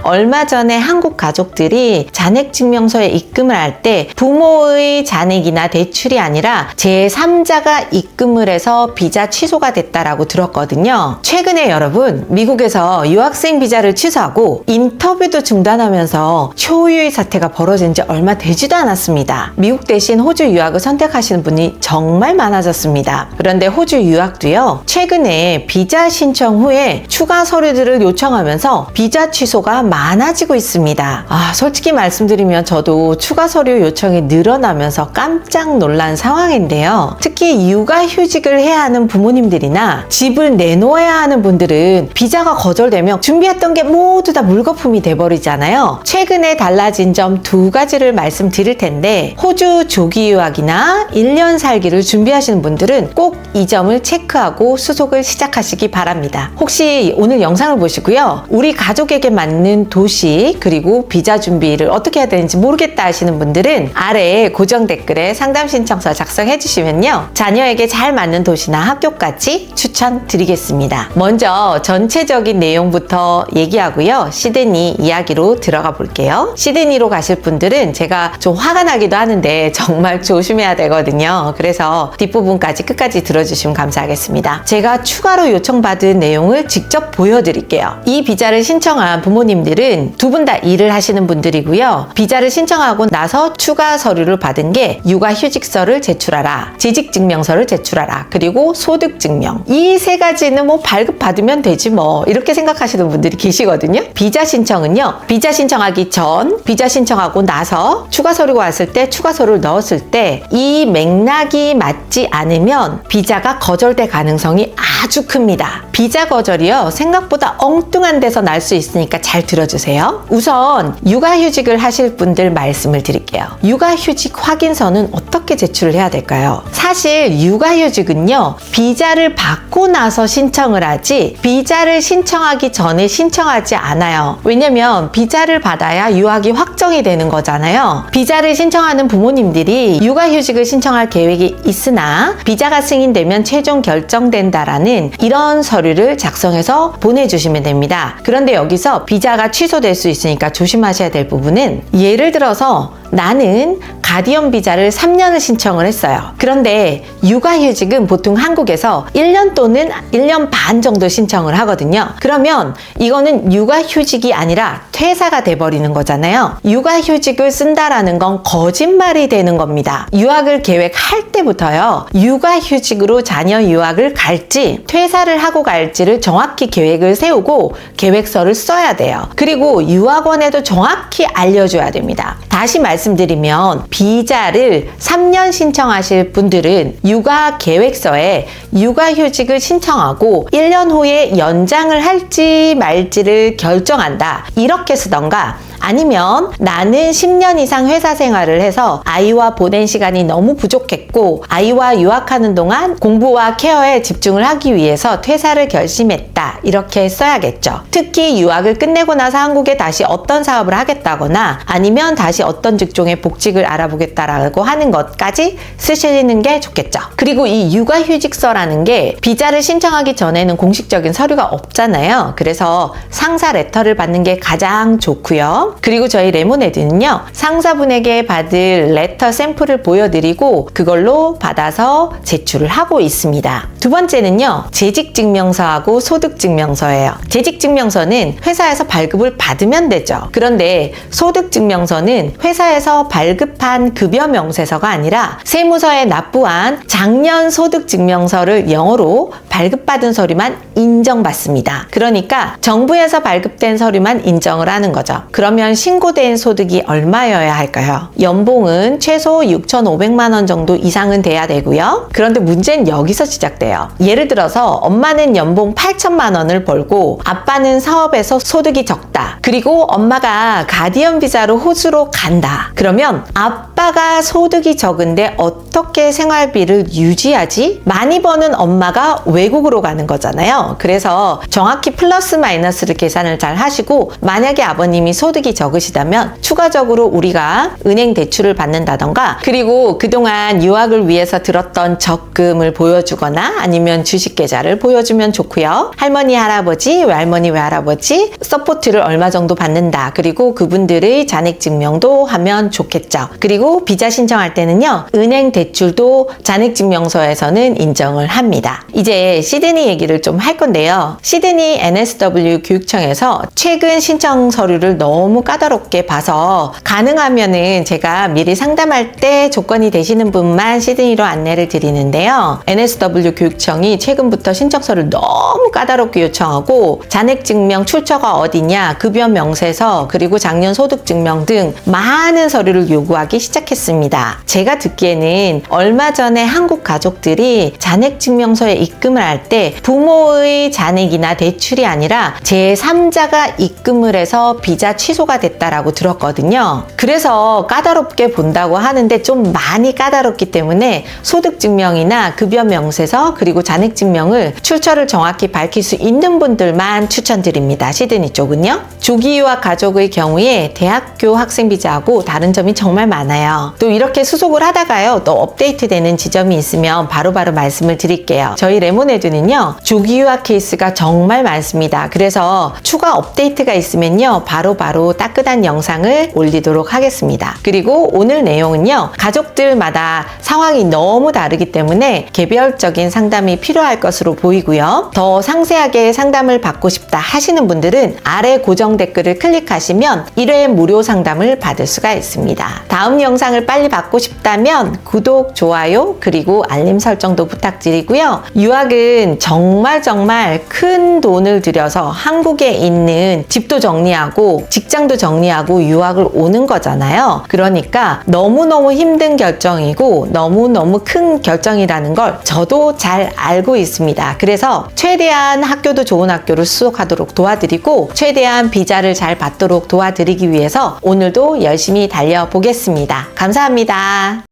얼마 전에 한국 가족들이 잔액증명서에 입금을 할 때 부모의 잔액이나 대출이 아니라 제3자가 입금을 해서 비자 취소가 됐다라고 들었거든요. 최근에 여러분, 미국에서 유학생 비자를 취소하고 인터뷰도 중단하면서 초유의 사태가 벌어진 지 얼마 되지도 않았습니다. 미국 대신 호주 유학을 선택하시는 분이 정말 많아졌습니다. 그런데 호주 유학도요, 최근에 비자 신청 후에 추가 서류들을 요청하면서 비자 취소가 많아지고 있습니다. 솔직히 말씀드리면 저도 추가 서류 요청이 늘어나면서 깜짝 놀란 상황인데요. 특히 육아휴직을 해야 하는 부모님들이나 집을 내놓아야 하는 분들은 비자가 거절되면 준비했던 게 모두 다 물거품이 돼버리잖아요. 최근에 달라진 점 2가지를 말씀드릴 텐데, 호주 조기 유학이나 1년 살기를 준비하시는 분들은 꼭 이 점을 체크하고 수속을 시작하시기 바랍니다. 혹시 오늘 영상을 보시고요, 우리 가족에게 맞는 도시 그리고 비자 준비를 어떻게 해야 되는지 모르겠다 하시는 분들은 아래에 고정 댓글에 상담 신청서 작성해 주시면요, 자녀에게 잘 맞는 도시나 학교까지 추천드리겠습니다. 먼저 전체적인 내용부터 얘기하고요, 시드니 이야기로 들어가 볼게요. 시드니로 가실 분들은 제가 좀 화가 나기도 하는데 정말 조심해야 되거든요. 그래서 뒷부분까지 끝까지 들어주시면 감사하겠습니다. 제가 추가로 요청받은 내용을 직접 보여드릴게요. 이 비자를 신청한 부모님들은 두 분 다 일을 하시는 분들이고요. 비자를 신청하고 나서 추가 서류를 받은 게 육아휴직서를 제출하라, 재직증명서를 제출하라, 그리고 소득증명. 이 3가지는 뭐 발급받으면 되지 뭐, 이렇게 생각하시는 분들이 계시거든요. 비자 신청은요, 비자 신청하기 전, 비자 신청하고 나서 추가 서류가 왔을 때 추가 서류를 넣었을 때 이 맥락이 맞지 않으면 비자가 거절될 가능성이 아주 큽니다. 비자 거절이요, 생각보다 엉뚱한 데서 날 수 있으니까 잘 들어주세요. 우선 육아휴직을 하실 분들 말씀을 드릴게요. 육아휴직 확인서는 어떻게 제출을 해야 될까요? 사실 육아휴직은요, 비자를 받고 나서 신청을 하지 비자를 신청하기 전에 신청하지 않아요. 왜냐면 비자를 받아야 유학이 확정이 되는 거잖아요. 비자를 신청하는 부모님들이 육아휴직을 신청할 계획이 있으나 비자가 승인되면 최종 결정된다라는 이런 서류를 작성해서 보내주시면 됩니다. 그런데 여기서 비자가 취소될 수 있으니까 조심하셔야 될 부분은, 예를 들어서 나는 가디언 비자를 3년을 신청을 했어요. 그런데 육아휴직은 보통 한국에서 1년 또는 1년 반 정도 신청을 하거든요. 그러면 이거는 육아휴직이 아니라 퇴사가 돼버리는 거잖아요. 육아휴직을 쓴다라는 건 거짓말이 되는 겁니다. 유학을 계획할 때부터요, 육아휴직으로 자녀 유학을 갈지 퇴사를 하고 갈지를 정확히 계획을 세우고 계획서를 써야 돼요. 그리고 유학원에도 정확히 알려줘야 됩니다. 다시 말씀드리면, 비자를 3년 신청하실 분들은 육아 계획서에 육아휴직을 신청하고 1년 후에 연장을 할지 말지를 결정한다, 이렇게 쓰던가, 아니면 나는 10년 이상 회사 생활을 해서 아이와 보낸 시간이 너무 부족했고 아이와 유학하는 동안 공부와 케어에 집중을 하기 위해서 퇴사를 결심했다, 이렇게 써야겠죠. 특히 유학을 끝내고 나서 한국에 다시 어떤 사업을 하겠다거나 아니면 다시 어떤 직종의 복직을 알아보겠다라고 하는 것까지 쓰시는 게 좋겠죠. 그리고 이 육아휴직서라는 게 비자를 신청하기 전에는 공식적인 서류가 없잖아요. 그래서 상사 레터를 받는 게 가장 좋고요. 그리고 저희 레모네드는요, 상사분에게 받을 레터 샘플을 보여드리고 그걸로 받아서 제출을 하고 있습니다. 두 번째는요, 재직증명서하고 소득증명서예요. 재직증명서는 회사에서 발급을 받으면 되죠. 그런데 소득증명서는 회사에서 발급한 급여 명세서가 아니라 세무서에 납부한 작년 소득증명서를 영어로 발급받은 서류만 인정받습니다. 그러니까 정부에서 발급된 서류만 인정을 하는 거죠. 그러면 신고된 소득이 얼마여야 할까요? 연봉은 최소 6,500만 원 정도 이상은 돼야 되고요. 그런데 문제는 여기서 시작돼요. 예를 들어서 엄마는 연봉 8천만 원을 벌고 아빠는 사업에서 소득이 적다. 그리고 엄마가 가디언 비자로 호주로 간다. 그러면 아빠가 소득이 적은데 어떻게 생활비를 유지하지? 많이 버는 엄마가 외국으로 가는 거잖아요. 그래서 정확히 플러스 마이너스를 계산을 잘 하시고, 만약에 아버님이 소득이 솔직히 적으시다면 추가적으로 우리가 은행 대출을 받는다던가, 그리고 그동안 유학을 위해서 들었던 적금을 보여주거나 아니면 주식 계좌를 보여주면 좋고요. 할머니, 할아버지, 외할머니, 외할아버지 서포트를 얼마 정도 받는다. 그리고 그분들의 잔액 증명도 하면 좋겠죠. 그리고 비자 신청할 때는요, 은행 대출도 잔액 증명서에서는 인정을 합니다. 이제 시드니 얘기를 좀 할 건데요. 시드니 NSW 교육청에서 최근 신청 서류를 너무 까다롭게 봐서 가능하면은 제가 미리 상담할 때 조건이 되시는 분만 시드니로 안내를 드리는데요. NSW 교육청이 최근부터 신청 서류를 너무 까다롭게 요청하고 잔액 증명 출처가 어디냐, 급여 명세서, 그리고 작년 소득 증명 등 많은 서류를 요구하기 시작했습니다. 제가 듣기에는 얼마 전에 한국 가족들이 잔액 증명서에 입금을 할 때 부모의 잔액이나 대출이 아니라 제3자가 입금을 해서 비자 취소가 됐다라고 들었거든요. 그래서 까다롭게 본다고 하는데 좀 많이 까다롭기 때문에 소득 증명이나 급여 명세서, 그리고 잔액 증명을 출처를 정확히 밝힐 수 있는 분들만 추천드립니다. 시드니 쪽은요. 조기 유학 가족의 경우에 대학교 학생 비자하고 다른 점이 정말 많아요. 또 이렇게 수속을 하다가요, 또 업데이트 되는 지점이 있으면 바로바로 말씀을 드릴게요. 저희 레모네드는요, 조기 유학 케이스가 정말 많습니다. 그래서 추가 업데이트가 있으면요, 바로바로 따끈한 영상을 올리도록 하겠습니다. 그리고 오늘 내용은요, 가족들마다 상황이 너무 다르기 때문에 개별적인 상담이 필요할 것으로 보이고요. 더 상세하게 상담을 받고 싶다 하시는 분들은 아래 고정 댓글을 클릭하시면 1회 무료 상담을 받을 수가 있습니다. 다음 영상을 빨리 받고 싶다면 구독, 좋아요, 그리고 알림 설정도 부탁드리고요. 유학은 정말 큰 돈을 들여서 한국에 있는 집도 정리하고 직장도 정리하고 유학을 오는 거잖아요. 그러니까 너무너무 힘든 결정이고 너무너무 큰 결정이라는 걸 저도 잘 알고 있습니다. 그래서 최대한 학교도 좋은 학교를 수속하도록 도와드리고 최대한 비자를 잘 받도록 도와드리기 위해서 오늘도 열심히 달려보겠습니다. 감사합니다.